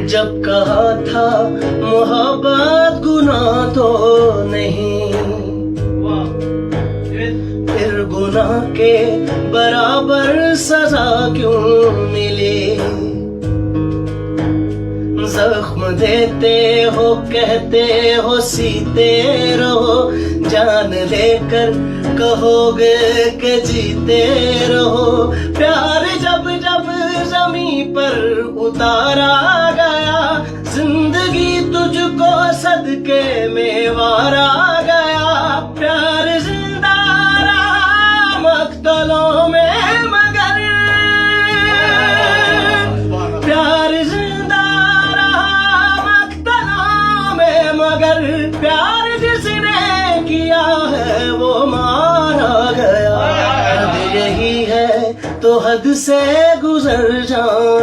जब कहा था मोहब्बत गुनाह तो नहीं, फिर गुनाह के बराबर सजा क्यों मिली। जख्म देते हो कहते हो सीते रहो, जान लेकर कहोगे कि जीते रहो। प्यार जब जब जमी पर उतारा गया, जिंदगी तुझको सदके में वारा गया। प्यार जिंदा रहा मख्तलों में मगर, प्यार जिंदा रहा मख्तलों में मगर, प्यार जिसने किया है वो मारा गया। हद यही है तो हद से गुजर जाऊं।